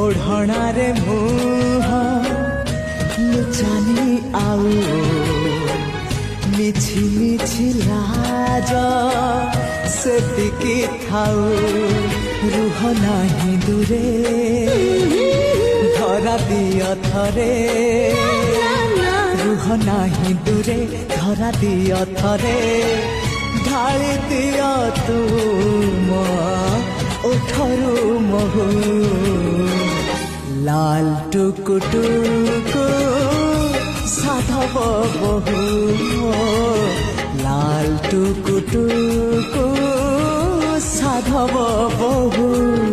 ओढ़णारे मुह लुचानी आउ मिछि मिछि लाज सेतिकी थाउ रुह नाही दूरे धरा दिया थरे रुह नाही दूरे धरा दिया थरे ढाली दिया तुम ओठरू महू लाल टुकु टुकु साधव बहु लाल टुकु टुकु साधव बहु।